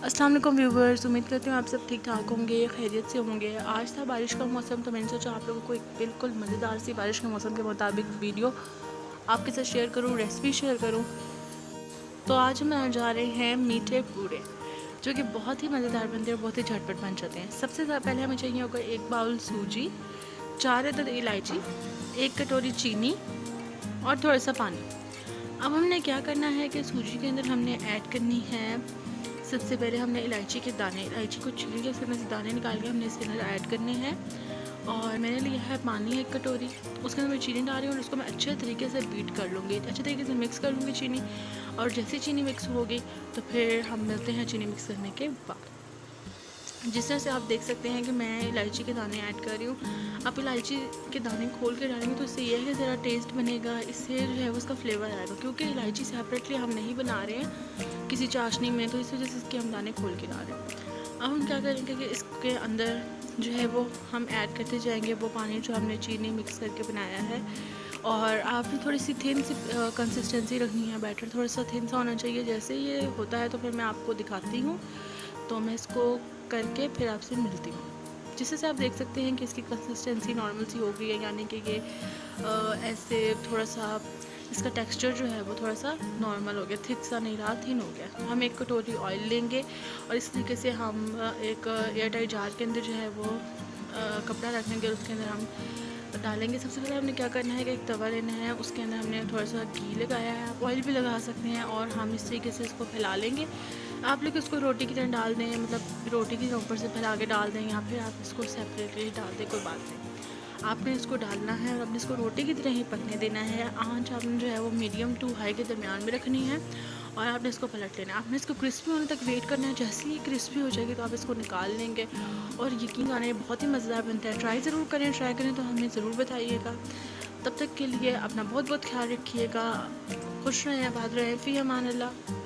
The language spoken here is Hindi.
अस्सलाम वालेकुम व्यूवर्स, उम्मीद करती हूँ आप सब ठीक ठाक होंगे, खैरियत से होंगे। आज था बारिश का मौसम, तो मैंने सोचा आप लोगों को एक बिल्कुल मज़ेदार सी बारिश के मौसम के मुताबिक वीडियो आपके साथ शेयर करूँ, रेसिपी शेयर करूँ। तो आज हम बनाने जा रहे हैं मीठे पूड़े, जो कि बहुत ही मज़ेदार बनते हैं और बहुत ही झटपट बन जाते हैं। सबसे पहले हमें चाहिए होगा 1 बाउल सूजी, 4 अदद इलायची, 1 कटोरी चीनी और थोड़ा सा पानी। अब हमने क्या करना है कि सूजी के अंदर हमने ऐड करनी है, सबसे पहले हमने इलायची के दाने, इलायची को छील के उसके अंदर से दाने निकाल के हमने इसके अंदर ऐड करने हैं। और मैंने लिया है पानी 1 कटोरी, उसके अंदर मैं चीनी डाल रही हूँ और उसको मैं अच्छे तरीके से बीट कर लूँगी, अच्छे तरीके से मिक्स कर लूँगी चीनी। और जैसे चीनी मिक्स होगी तो फिर हम मिलते हैं चीनी मिक्स करने के बाद। जिस तरह से आप देख सकते हैं कि मैं इलायची के दाने ऐड कर रही हूँ। आप इलायची के दाने खोल के डालेंगे तो इससे यह है कि ज़रा टेस्ट बनेगा, इससे जो है उसका फ्लेवर आएगा, क्योंकि इलायची सेपरेटली हम नहीं बना रहे हैं किसी चाशनी में, तो इस वजह से इसके हम दाने खोल के डाल रहे हैं। अब हम क्या करेंगे कि इसके अंदर जो है वो हम ऐड करते जाएंगे वो पानी जो हमने चीनी मिक्स करके बनाया है। और आपने थोड़ी सी थिन सी कंसिस्टेंसी रखनी है, बैटर थोड़ा सा थिन सा होना चाहिए। जैसे ये होता है तो फिर मैं आपको दिखाती हूँ, तो मैं इसको करके फिर आपसे मिलती हूँ। जिससे से आप देख सकते हैं कि इसकी कंसिस्टेंसी नॉर्मल सी हो गई है, यानी कि ये ऐसे थोड़ा सा इसका टेक्सचर जो है वो थोड़ा सा नॉर्मल हो गया, थिक सा नहीं रहा, थिन हो गया। तो हम 1 कटोरी ऑयल लेंगे और इस तरीके से हम एक एयर टाइट जार के अंदर जो है वो कपड़ा रखेंगे और उसके अंदर हम डालेंगे। सबसे पहले हमने क्या करना है कि एक तवा लेना है, उसके अंदर हमने थोड़ा सा घी लगाया है, आप ऑयल भी लगा सकते हैं, और हम इस तरीके से इसको फैला लेंगे। आप लोग इसको रोटी की तरह डाल दें, मतलब रोटी की ऊपर से फैला के डाल दें, या फिर आप इसको सेपरेटली डाल दें, कोई बात नहीं। आपने इसको डालना है और आपने इसको रोटी की तरह ही पकने देना है। आंच आपने जो है वो मीडियम टू हाई के दरमियान में रखनी है और आपने इसको पलट लेना है। आपने इसको क्रिस्पी होने तक वेट करना है। जैसे ही क्रिस्पी हो जाएगी तो आप इसको निकाल लेंगे और यकीन जानिए बहुत ही मज़ेदार बनता है। ट्राई ज़रूर करें, ट्राई करें तो हमें ज़रूर बताइएगा। तब तक के लिए अपना बहुत बहुत ख्याल रखिएगा। खुश रहें, आबाद रहें, फ़ी अमान अल्लाह।